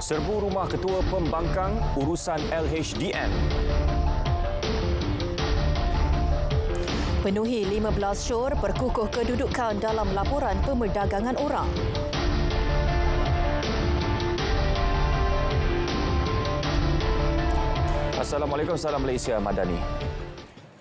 Serbu rumah Ketua Pembangkang urusan LHDN. Penuhi 15 syur perkukuh kedudukan dalam laporan pemerdagangan orang. Assalamualaikum, salam Malaysia Madani.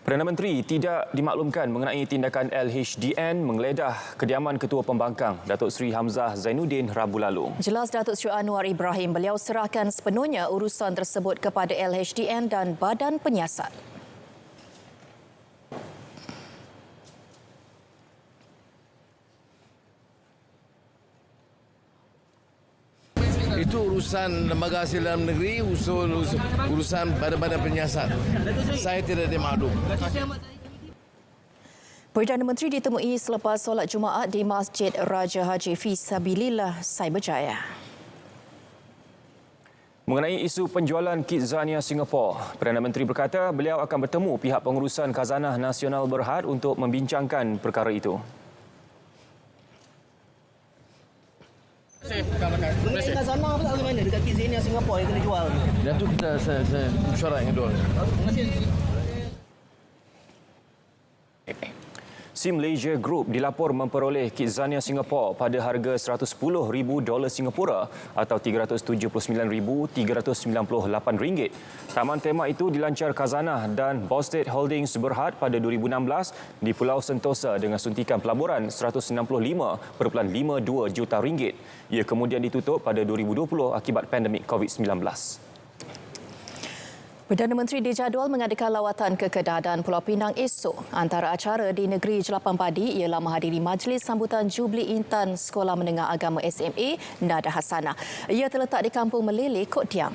Perdana Menteri tidak dimaklumkan mengenai tindakan LHDN menggeledah kediaman Ketua Pembangkang Datuk Seri Hamzah Zainuddin Rabu lalu. Jelas Datuk Seri Anwar Ibrahim, beliau serahkan sepenuhnya urusan tersebut kepada LHDN dan Badan Penyiasat. Itu urusan lembaga hasil dalam negeri, urusan badan-badan penyiasat. Saya tidak dimaklum. Perdana Menteri ditemui selepas solat Jumaat di Masjid Raja Haji Fisabilillah Cyberjaya. Mengenai isu penjualan kit Zania Singapura, Perdana Menteri berkata beliau akan bertemu pihak pengurusan Khazanah Nasional Berhad untuk membincangkan perkara itu. Mengenai Khazanah apa mana dekat kit Zania Singapura yang kena jual? Dan itu saya mesyuarat yang kedua. SIM Malaysia Group dilapor memperoleh kit Zania Singapura pada harga $110,000 Singapura atau RM309,398. Taman tema itu dilancar Khazanah dan Bosted Holdings Berhad pada 2016 di Pulau Sentosa dengan suntikan pelaburan RM165.52 juta. Ia kemudian ditutup pada 2020 akibat pandemik COVID-19. Perdana Menteri dijadual mengadakan lawatan ke Kedah dan Pulau Pinang esok. Antara acara di negeri Jelapang Padi ialah menghadiri majlis sambutan Jubli Intan Sekolah Menengah Agama SMA Nada Hasanah. Ia terletak di Kampung Melele, Kot Tiang.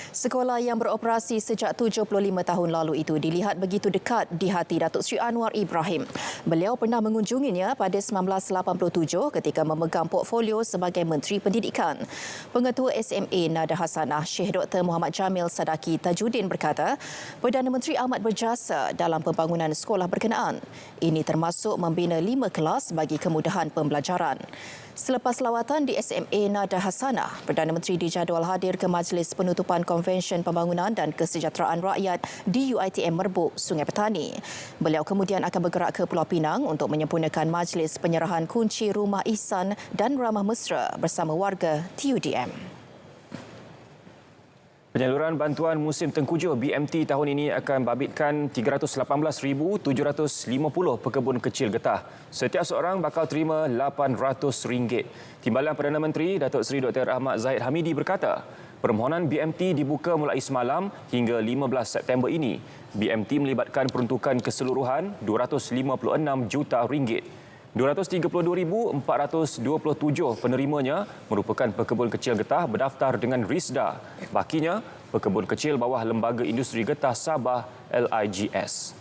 Sekolah yang beroperasi sejak 75 tahun lalu itu dilihat begitu dekat di hati Datuk Seri Anwar Ibrahim. Beliau pernah mengunjunginya pada 1987 ketika memegang portfolio sebagai Menteri Pendidikan. Pengetua SMA Nada Hasanah, Syekh Dr. Muhammad Jamil Sadaki Tajuddin berkata, Perdana Menteri amat berjasa dalam pembangunan sekolah berkenaan. Ini termasuk membina 5 kelas bagi kemudahan pembelajaran. Selepas lawatan di SMA Nada Hasanah, Perdana Menteri dijadual hadir ke Majlis Penutupan Konvensyen Pembangunan dan Kesejahteraan Rakyat di UiTM Merbuk, Sungai Petani. Beliau kemudian akan bergerak ke Pulau Pinang untuk menyempurnakan majlis penyerahan kunci rumah ihsan dan ramah mesra bersama warga TUDM. Penyaluran bantuan musim tengkujuh BMT tahun ini akan babitkan 318,750 pekebun kecil getah. Setiap seorang bakal terima RM800. Timbalan Perdana Menteri Datuk Seri Dr. Ahmad Zahid Hamidi berkata, permohonan BMT dibuka mulai semalam hingga 15 September ini. BMT melibatkan peruntukan keseluruhan RM256 juta. 232,427 penerimanya merupakan pekebun kecil getah berdaftar dengan RISDA. Bakinya, pekebun kecil bawah Lembaga Industri Getah Sabah LIGS.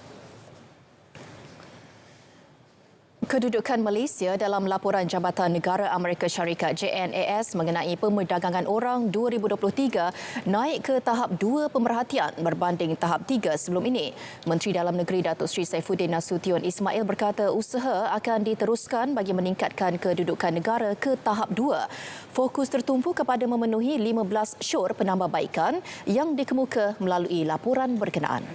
Kedudukan Malaysia dalam laporan Jabatan Negara Amerika Syarikat JNAS mengenai pemerdagangan orang 2023 naik ke tahap 2 pemerhatian berbanding tahap 3 sebelum ini. Menteri Dalam Negeri Datuk Seri Saifuddin Nasution Ismail berkata usaha akan diteruskan bagi meningkatkan kedudukan negara ke tahap 2. Fokus tertumpu kepada memenuhi 15 syur penambahbaikan yang dikemuka melalui laporan berkenaan.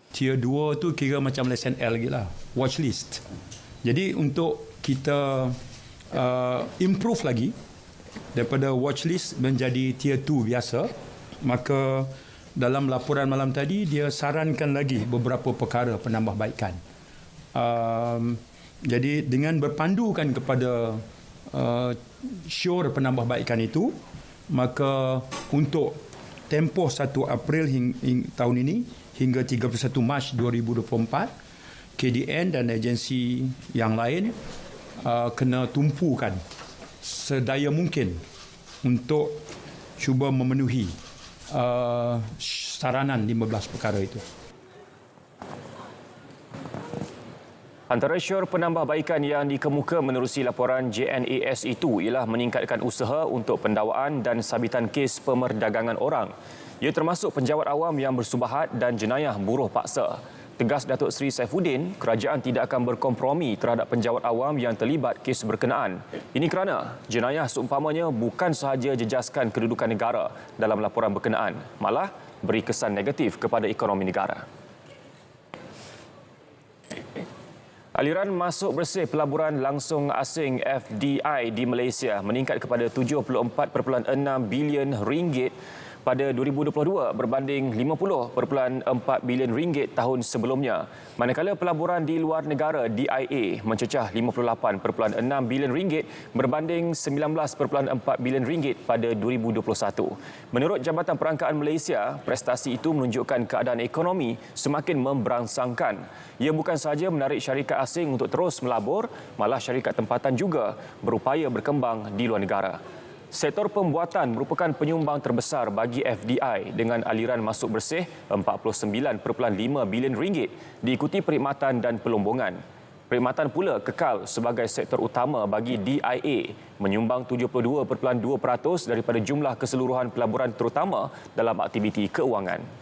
Tier 2 tu kira macam lesen L lagi lah, watch list. Jadi untuk kita improve lagi daripada watch list menjadi tier 2 biasa, maka dalam laporan malam tadi dia sarankan lagi beberapa perkara penambahbaikan. Jadi dengan berpandukan kepada syur penambahbaikan itu, maka untuk tempoh 1 April tahun ini hingga 31 Mac 2024, KDN dan agensi yang lain kena tumpukan sedaya mungkin untuk cuba memenuhi saranan 15 perkara itu. Antara syur penambahbaikan yang dikemuka menerusi laporan JNAS itu ialah meningkatkan usaha untuk pendakwaan dan sabitan kes pemerdagangan orang. Ia termasuk penjawat awam yang bersubahat dan jenayah buruh paksa. Tegas Datuk Seri Saifuddin, kerajaan tidak akan berkompromi terhadap penjawat awam yang terlibat kes berkenaan. Ini kerana jenayah seumpamanya bukan sahaja jejaskan kedudukan negara dalam laporan berkenaan, malah beri kesan negatif kepada ekonomi negara. Aliran masuk bersih pelaburan langsung asing FDI di Malaysia meningkat kepada 74.6 bilion ringgit pada 2022 berbanding 50.4 bilion ringgit tahun sebelumnya. Manakala pelaburan di luar negara DIA mencecah 58.6 bilion ringgit berbanding 19.4 bilion ringgit pada 2021. Menurut Jabatan Perangkaan Malaysia, prestasi itu menunjukkan keadaan ekonomi semakin memberangsangkan. Ia bukan sahaja menarik syarikat asing untuk terus melabur, malah syarikat tempatan juga berupaya berkembang di luar negara. Sektor pembuatan merupakan penyumbang terbesar bagi FDI dengan aliran masuk bersih 49.5 bilion ringgit, diikuti perkhidmatan dan pelombongan. Perkhidmatan pula kekal sebagai sektor utama bagi DIA, menyumbang 72.2% daripada jumlah keseluruhan pelaburan terutama dalam aktiviti keuangan.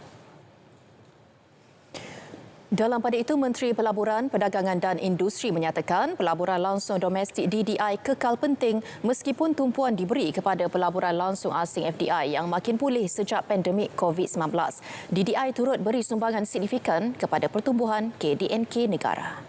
Dalam pada itu, Menteri Pelaburan, Perdagangan dan Industri menyatakan pelaburan langsung domestik DDI kekal penting meskipun tumpuan diberi kepada pelaburan langsung asing FDI yang makin pulih sejak pandemik COVID-19. DDI turut beri sumbangan signifikan kepada pertumbuhan KDNK negara.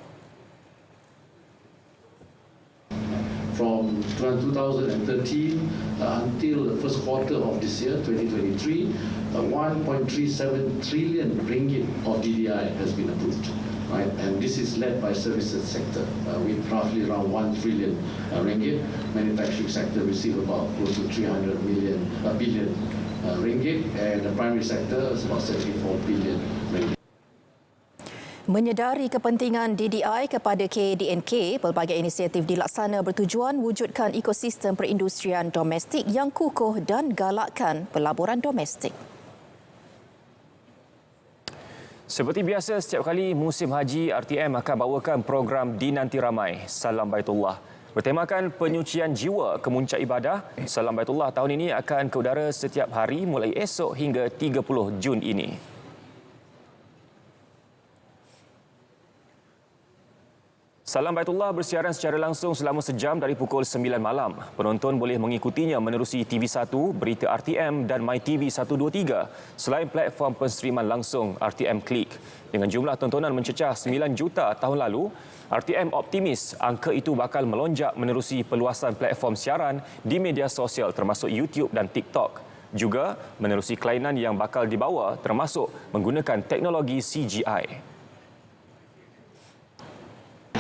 From 2013 until the first quarter of this year, 2023, 1.37 trillion ringgit of DDI has been approved. Right? And this is led by services sector with roughly around 1 trillion ringgit. Manufacturing sector receive about close to 300 billion ringgit, and the primary sector is about 74 billion ringgit. Menyedari kepentingan DDI kepada KDNK, pelbagai inisiatif dilaksana bertujuan wujudkan ekosistem perindustrian domestik yang kukuh dan galakkan pelaburan domestik. Seperti biasa, setiap kali musim haji, RTM akan bawakan program Dinanti Ramai, Salam Baitullah. Bertemakan penyucian jiwa kemuncak ibadah, Salam Baitullah tahun ini akan ke udara setiap hari mulai esok hingga 30 Jun ini. Salam Baitullah bersiaran secara langsung selama sejam dari pukul 9 malam. Penonton boleh mengikutinya menerusi TV1, Berita RTM dan MyTV 123 selain platform penstriman langsung RTM Klik. Dengan jumlah tontonan mencecah 9 juta tahun lalu, RTM optimis angka itu bakal melonjak menerusi peluasan platform siaran di media sosial termasuk YouTube dan TikTok. Juga menerusi kelainan yang bakal dibawa termasuk menggunakan teknologi CGI.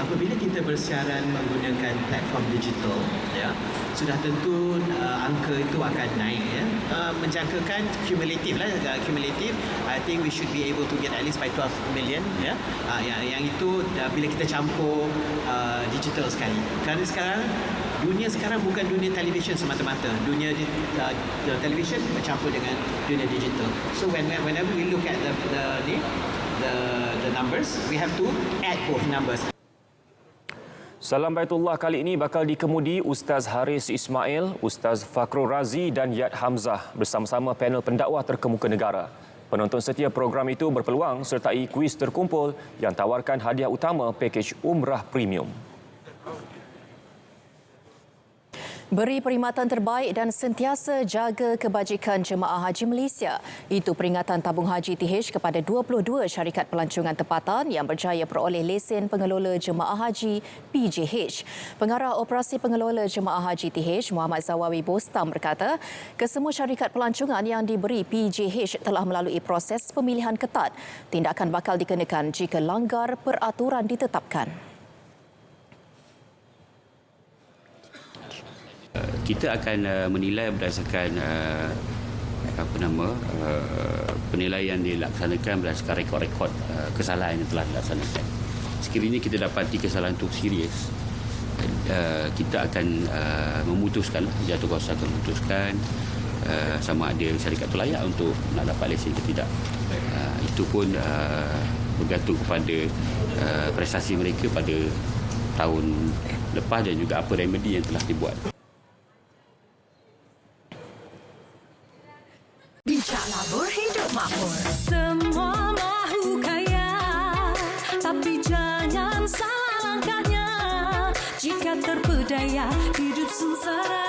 Apabila kita bersiaran menggunakan platform digital, ya, sudah tentu angka itu akan naik, ya. Menjangkakan kumulatif lah, kumulatif. I think we should be able to get at least by 12 million, ya. Yang itu bila kita campur digital sekali. Kerana sekarang dunia sekarang bukan dunia televisyen semata-mata. Dunia televisyen bercampur dengan dunia digital. So whenever we look at the numbers, we have to add both numbers. Salam Baitullah kali ini bakal dikemudi Ustaz Haris Ismail, Ustaz Fakhrul Razi dan Yad Hamzah bersama-sama panel pendakwah terkemuka negara. Penonton setia program itu berpeluang sertai kuis terkumpul yang tawarkan hadiah utama pakej umrah premium. Beri perkhidmatan terbaik dan sentiasa jaga kebajikan jemaah haji Malaysia. Itu peringatan tabung haji TH kepada 22 syarikat pelancongan tempatan yang berjaya peroleh lesen pengelola jemaah haji PJH. Pengarah Operasi Pengelola Jemaah Haji TH, Muhammad Zawawi Bostam berkata, kesemua syarikat pelancongan yang diberi PJH telah melalui proses pemilihan ketat. Tindakan bakal dikenakan jika langgar peraturan ditetapkan. Kita akan menilai berdasarkan penilaian dilaksanakan berdasarkan rekod-rekod kesalahan yang telah dilaksanakan. Sekiranya kita dapati kesalahan itu serius, kita akan memutuskan, jatuhkuasa akan memutuskan sama ada syarikat itu layak untuk nak dapat lesen ke tidak. Itu pun bergantung kepada prestasi mereka pada tahun lepas dan juga apa remedi yang telah dibuat. Bijaklah berhidup makmur. Semua mahu kaya. sengsara.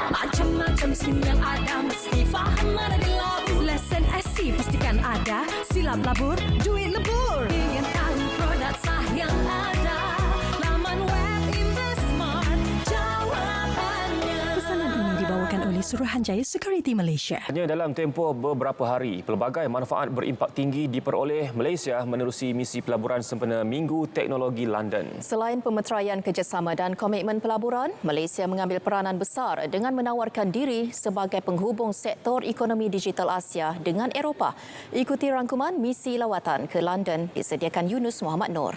Macam-macam skim yang ada, mesti faham mana gelabur. Lesen SC pastikan ada, silap labur, duit lebur. Ingin tahu produk sah yang ada, laman web Investmart jawapannya. Pesanan ini dibawakan oleh Suruhanjaya Security Malaysia. Hanya dalam tempoh beberapa hari, pelbagai manfaat berimpak tinggi diperoleh Malaysia menerusi misi pelaburan sempena Minggu Teknologi London. Selain pemeteraian kerjasama dan komitmen pelaburan, Malaysia mengambil peranan besar dengan menawarkan diri sebagai penghubung sektor ekonomi digital Asia dengan Eropah. Ikuti rangkuman misi lawatan ke London disediakan Yunus Muhammad Nur.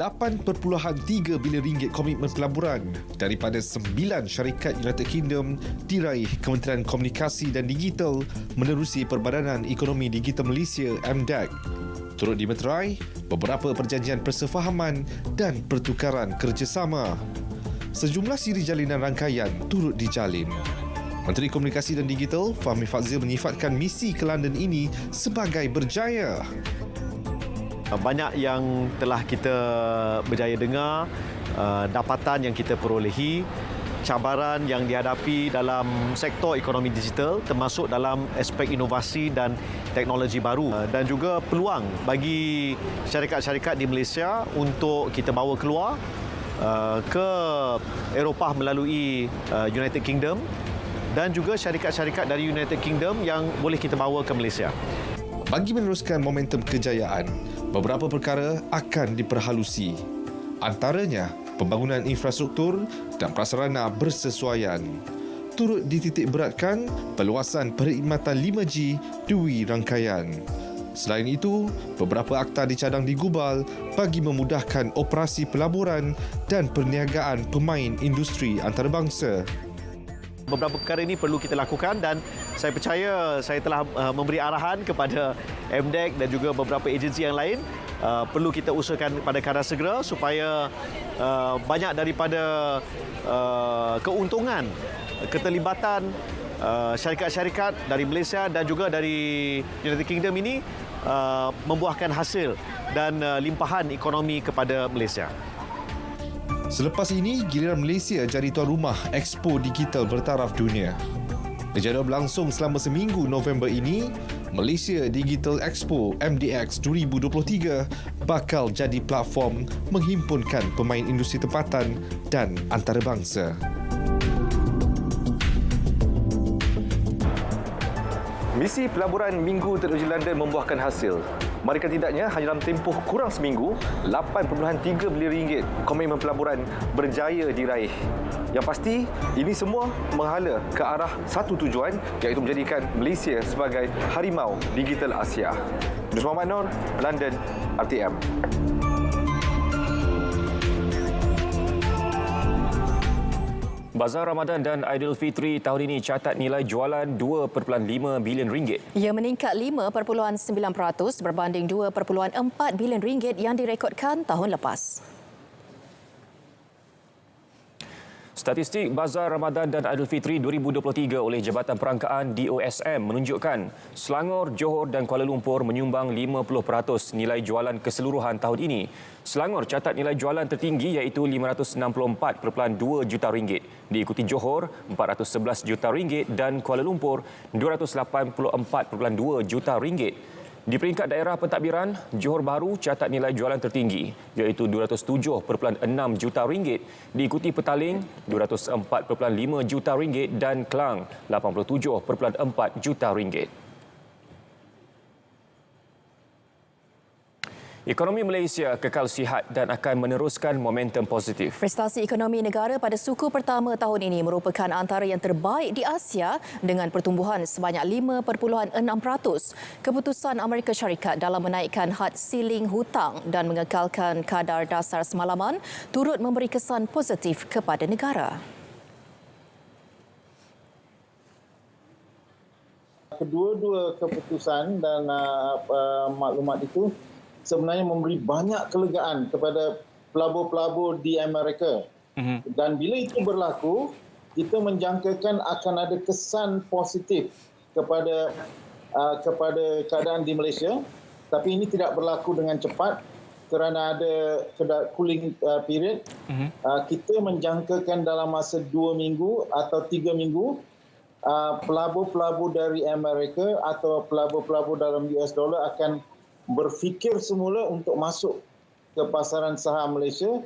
8.3 bilion ringgit komitmen pelaburan daripada 9 syarikat United Kingdom diraih Kementerian Komunikasi dan Digital menerusi Perbadanan Ekonomi Digital Malaysia MDEC. Turut dimeterai beberapa perjanjian persefahaman dan pertukaran kerjasama. Sejumlah siri jalinan rangkaian turut dijalin. Menteri Komunikasi dan Digital Fahmi Fadzil menyifatkan misi ke London ini sebagai berjaya. Banyak yang telah kita berjaya dengar, dapatan yang kita perolehi, cabaran yang dihadapi dalam sektor ekonomi digital termasuk dalam aspek inovasi dan teknologi baru dan juga peluang bagi syarikat-syarikat di Malaysia untuk kita bawa keluar ke Eropah melalui United Kingdom dan juga syarikat-syarikat dari United Kingdom yang boleh kita bawa ke Malaysia. Bagi meneruskan momentum kejayaan, beberapa perkara akan diperhalusi. Antaranya, pembangunan infrastruktur dan prasarana bersesuaian. Turut dititik beratkan perluasan perkhidmatan 5G dui rangkaian. Selain itu, beberapa akta dicadang digubal bagi memudahkan operasi pelaburan dan perniagaan pemain industri antarabangsa. Beberapa perkara ini perlu kita lakukan dan saya percaya saya telah memberi arahan kepada MDEC dan juga beberapa agensi yang lain. Perlu kita usahakan pada kadar segera supaya banyak daripada keuntungan, keterlibatan syarikat-syarikat dari Malaysia dan juga dari United Kingdom ini membuahkan hasil dan limpahan ekonomi kepada Malaysia. Selepas ini, giliran Malaysia jadi tuan rumah Expo Digital Bertaraf Dunia. Berjadual berlangsung selama seminggu November ini, Malaysia Digital Expo MDX 2023 bakal jadi platform menghimpunkan pemain industri tempatan dan antarabangsa. Misi pelaburan Minggu Teknologi London membuahkan hasil. Mereka tidaknya hanya dalam tempoh kurang seminggu, 8.3 bilion ringgit komitmen pelaburan berjaya diraih. Yang pasti, ini semua menghala ke arah satu tujuan iaitu menjadikan Malaysia sebagai harimau digital Asia. Yunus Muhammad Nur, London, RTM. Bazar Ramadan dan Aidilfitri tahun ini catat nilai jualan 2.5 bilion ringgit. Ia meningkat 5.9% berbanding 2.4 bilion ringgit yang direkodkan tahun lepas. Statistik Bazar Ramadan dan Aidilfitri 2023 oleh Jabatan Perangkaan DOSM menunjukkan Selangor, Johor dan Kuala Lumpur menyumbang 50% nilai jualan keseluruhan tahun ini. Selangor catat nilai jualan tertinggi iaitu 564.2 juta ringgit. Diikuti Johor 411 juta ringgit dan Kuala Lumpur 284.2 juta ringgit. Di peringkat daerah pentadbiran, Johor Bahru catat nilai jualan tertinggi iaitu 207.6 juta ringgit, diikuti Petaling 204.5 juta ringgit dan Klang 87.4 juta ringgit. Ekonomi Malaysia kekal sihat dan akan meneruskan momentum positif. Prestasi ekonomi negara pada suku pertama tahun ini merupakan antara yang terbaik di Asia dengan pertumbuhan sebanyak 5.6%. Keputusan Amerika Syarikat dalam menaikkan had siling hutang dan mengekalkan kadar dasar semalaman turut memberi kesan positif kepada negara. Kedua-dua keputusan dan maklumat itu sebenarnya memberi banyak kelegaan kepada pelabur-pelabur di Amerika. Dan bila itu berlaku, kita menjangkakan akan ada kesan positif kepada keadaan di Malaysia Tapi ini tidak berlaku dengan cepat kerana ada cooling period. Kita menjangkakan dalam masa 2 minggu atau 3 minggu, pelabur-pelabur dari Amerika atau pelabur-pelabur dalam US dollar akan berfikir semula untuk masuk ke pasaran saham Malaysia.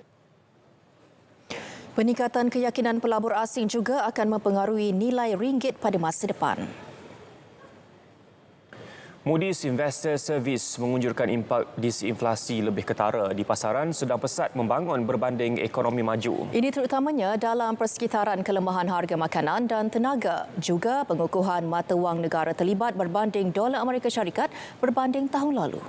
Peningkatan keyakinan pelabur asing juga akan mempengaruhi nilai ringgit pada masa depan. Moody's Investor Service mengunjurkan impak disinflasi lebih ketara di pasaran sedang pesat membangun berbanding ekonomi maju. Ini terutamanya dalam persekitaran kelemahan harga makanan dan tenaga, juga pengukuhan mata wang negara terlibat berbanding dolar Amerika Syarikat berbanding tahun lalu.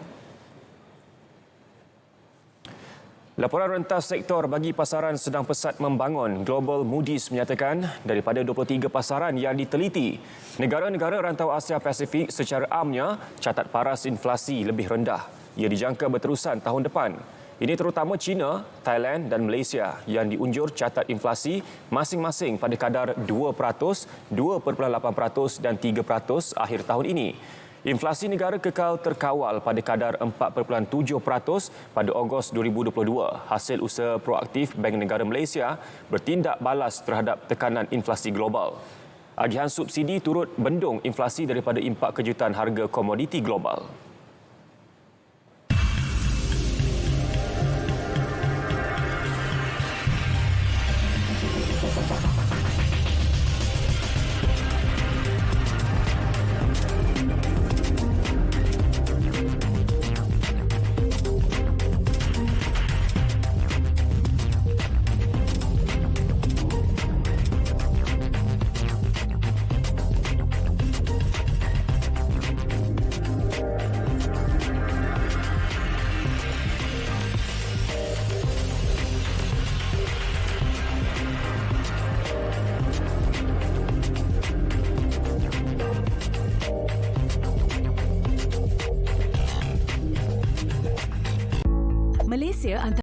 Laporan rentas sektor bagi pasaran sedang pesat membangun. Global Moody's menyatakan daripada 23 pasaran yang diteliti, negara-negara rantau Asia Pasifik secara amnya catat paras inflasi lebih rendah. Ia dijangka berterusan tahun depan. Ini terutama China, Thailand dan Malaysia yang diunjur catat inflasi masing-masing pada kadar 2%, 2.8% dan 3% akhir tahun ini. Inflasi negara kekal terkawal pada kadar 4.7% pada Ogos 2022. Hasil usaha proaktif Bank Negara Malaysia bertindak balas terhadap tekanan inflasi global. Agihan subsidi turut bendung inflasi daripada impak kejutan harga komoditi global. Malaysia antara